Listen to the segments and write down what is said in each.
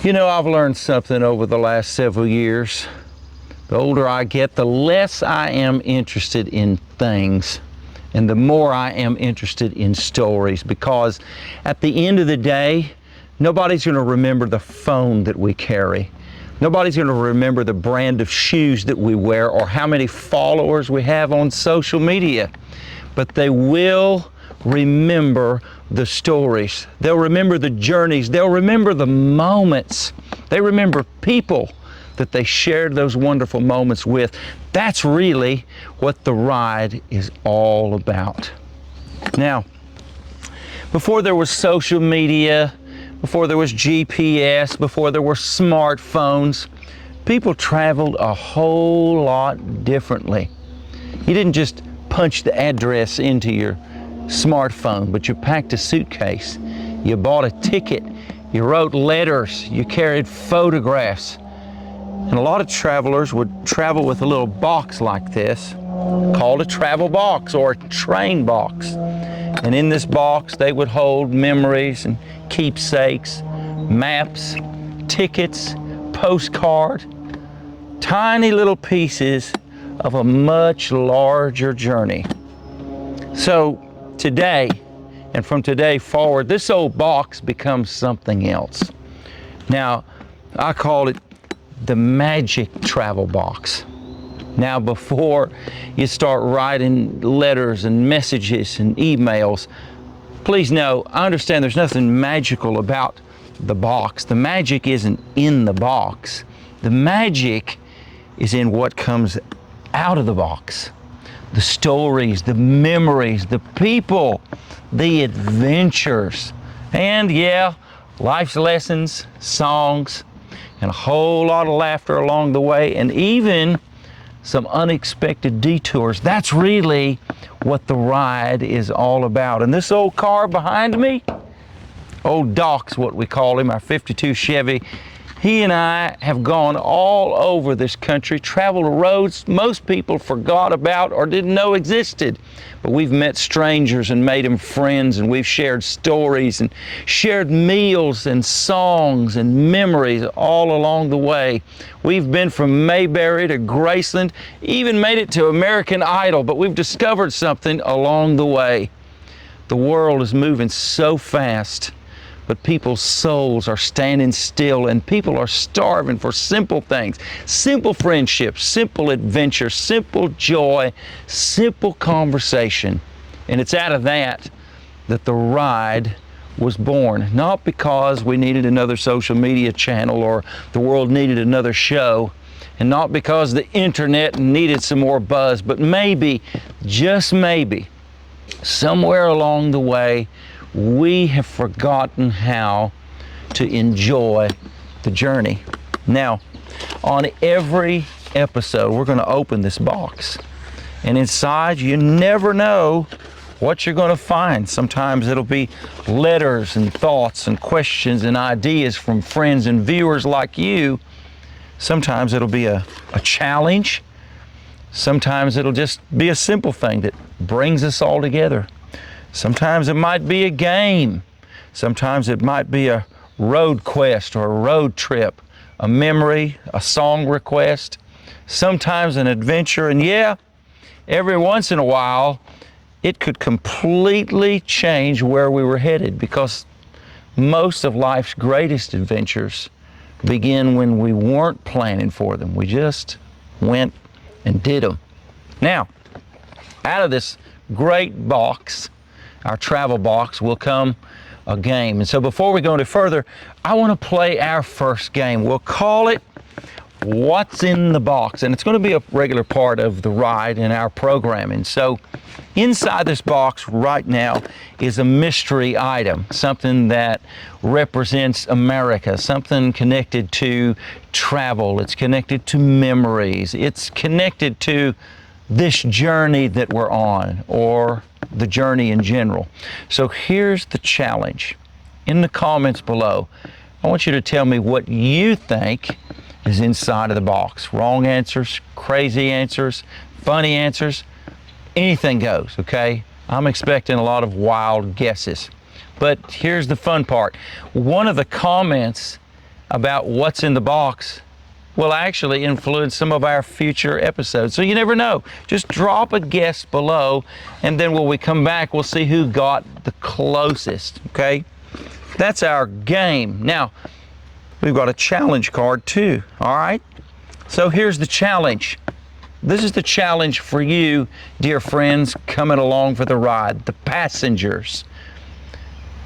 You know, I've learned something over the last several years. The older I get, the less I am interested in things and the more I am interested in stories, because at the end of the day, nobody's going to remember the phone that we carry. Nobody's going to remember the brand of shoes that we wear or how many followers we have on social media. But they will remember the stories. They'll remember the journeys. They'll remember the moments. They remember people that they shared those wonderful moments with. That's really what the ride is all about. Now, before there was social media, before there was GPS, before there were smartphones, people traveled a whole lot differently. You didn't just punch the address into your smartphone, but you packed a suitcase, you bought a ticket, you wrote letters, you carried photographs. And a lot of travelers would travel with a little box like this, called a travel box or a train box. And in this box, they would hold memories and keepsakes, maps, tickets, postcard, tiny little pieces of a much larger journey. So today, and from today forward, this old box becomes something else. Now, I call it the magic travel box. Now, before you start writing letters and messages and emails, please know, I understand there's nothing magical about the box. The magic isn't in the box. The magic is in what comes out of the box. The stories, the memories, the people, the adventures, and yeah, life's lessons, songs, and a whole lot of laughter along the way, and even some unexpected detours. That's really what the ride is all about. And this old car behind me, old Doc's what we call him, our 52 Chevy, he and I have gone all over this country, traveled roads most people forgot about or didn't know existed. But we've met strangers and made them friends, and we've shared stories and shared meals and songs and memories all along the way. We've been from Mayberry to Graceland, even made it to American Idol, but we've discovered something along the way. The world is moving so fast, but people's souls are standing still, and people are starving for simple things, simple friendships, simple adventure, simple joy, simple conversation. And it's out of that that the ride was born. Not because we needed another social media channel or the world needed another show, and not because the internet needed some more buzz, but maybe, just maybe, somewhere along the way, we have forgotten how to enjoy the journey. Now, on every episode, we're going to open this box. And inside, you never know what you're going to find. Sometimes it'll be letters and thoughts and questions and ideas from friends and viewers like you. Sometimes it'll be a challenge. Sometimes it'll just be a simple thing that brings us all together. Sometimes it might be a game. Sometimes it might be a road quest or a road trip, a memory, a song request, sometimes an adventure, and yeah, every once in a while, it could completely change where we were headed, because most of life's greatest adventures begin when we weren't planning for them. We just went and did them. Now, out of this great box, our travel box, will come a game. And so before we go any further, I want to play our first game. We'll call it What's in the Box, and it's going to be a regular part of the ride in our programming. So inside this box right now is a mystery item, something that represents America, something connected to travel, it's connected to memories, it's connected to this journey that we're on, or the journey in general. So here's the challenge. In the comments below, I want you to tell me what you think is inside of the box. Wrong answers, crazy answers, funny answers, anything goes, okay? I'm expecting a lot of wild guesses. But here's the fun part. One of the comments about what's in the box will actually influence some of our future episodes. So you never know. Just drop a guess below, and then when we come back, we'll see who got the closest, okay? That's our game. Now, we've got a challenge card too, all right? So here's the challenge. This is the challenge for you, dear friends, coming along for the ride, the passengers.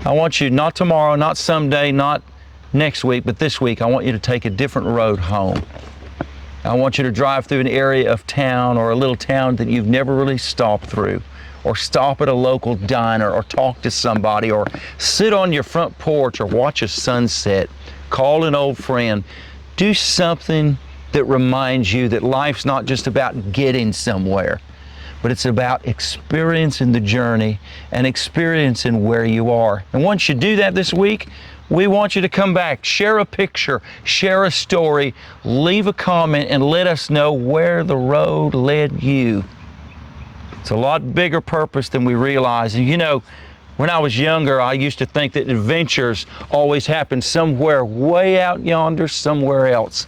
I want you, not tomorrow, not someday, not next week, but this week, I want you to take a different road home. I want you to drive through an area of town or a little town that you've never really stopped through, or stop at a local diner, or talk to somebody, or sit on your front porch, or watch a sunset, call an old friend. Do something that reminds you that life's not just about getting somewhere, but it's about experiencing the journey and experiencing where you are. And once you do that this week, we want you to come back, share a picture, share a story, leave a comment, and let us know where the road led you. It's a lot bigger purpose than we realize. And you know, when I was younger, I used to think that adventures always happened somewhere way out yonder, somewhere else.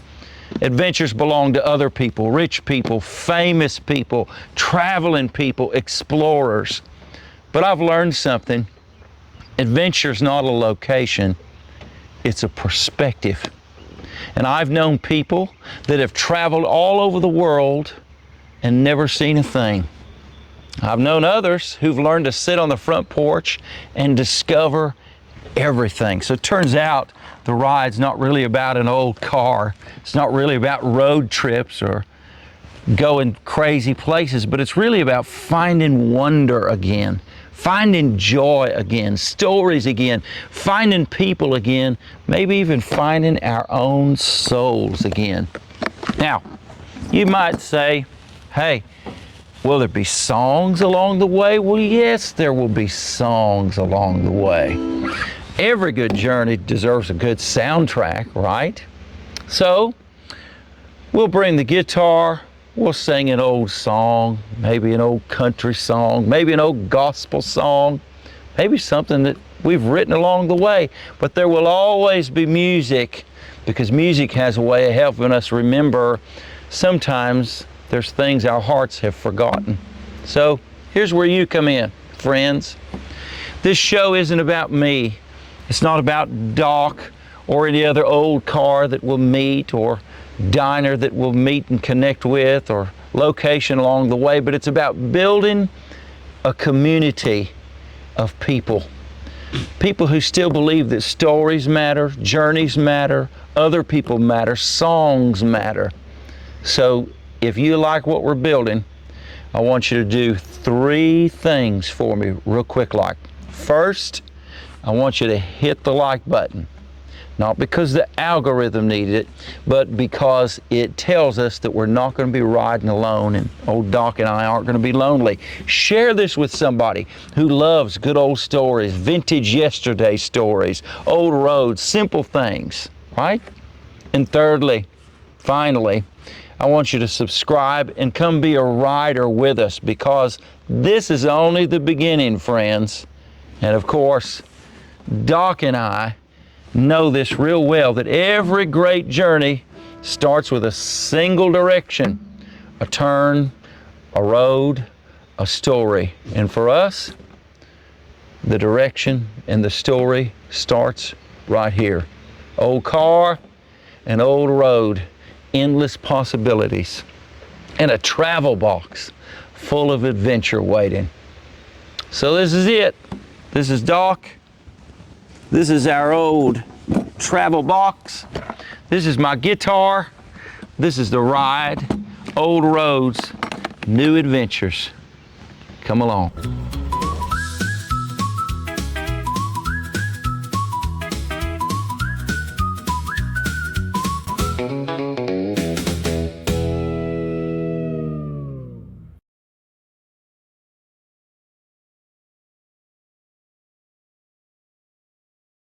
Adventures belong to other people, rich people, famous people, traveling people, explorers. But I've learned something. Adventure's not a location, it's a perspective. And I've known people that have traveled all over the world and never seen a thing. I've known others who've learned to sit on the front porch and discover everything. So it turns out the ride's not really about an old car. It's not really about road trips or going crazy places, but it's really about finding wonder again, finding joy again, stories again, finding people again, maybe even finding our own souls again. Now, you might say, hey, will there be songs along the way? Well, yes, there will be songs along the way. Every good journey deserves a good soundtrack, right? So, we'll bring the guitar, we'll sing an old song, maybe an old country song, maybe an old gospel song, maybe something that we've written along the way. But there will always be music, because music has a way of helping us remember sometimes there's things our hearts have forgotten. So here's where you come in, friends. This show isn't about me. It's not about Doc or any other old car that we'll meet, or diner that we'll meet and connect with, or location along the way, but it's about building a community of people. People who still believe that stories matter, journeys matter, other people matter, songs matter. So if you like what we're building, I want you to do 3 things for me real quick like. First, I want you to hit the like button. Not because the algorithm needed it, but because it tells us that we're not going to be riding alone, and old Doc and I aren't going to be lonely. Share this with somebody who loves good old stories, vintage yesterday stories, old roads, simple things, right? And thirdly, finally, I want you to subscribe and come be a rider with us, because this is only the beginning, friends. And of course, Doc and I know this real well, that every great journey starts with a single direction, a turn, a road, a story. And for us, the direction and the story starts right here. Old car and old road, endless possibilities, and a travel box full of adventure waiting. So this is it. This is Doc. This is our old travel box. This is my guitar. This is the ride. Old roads, new adventures. Come along.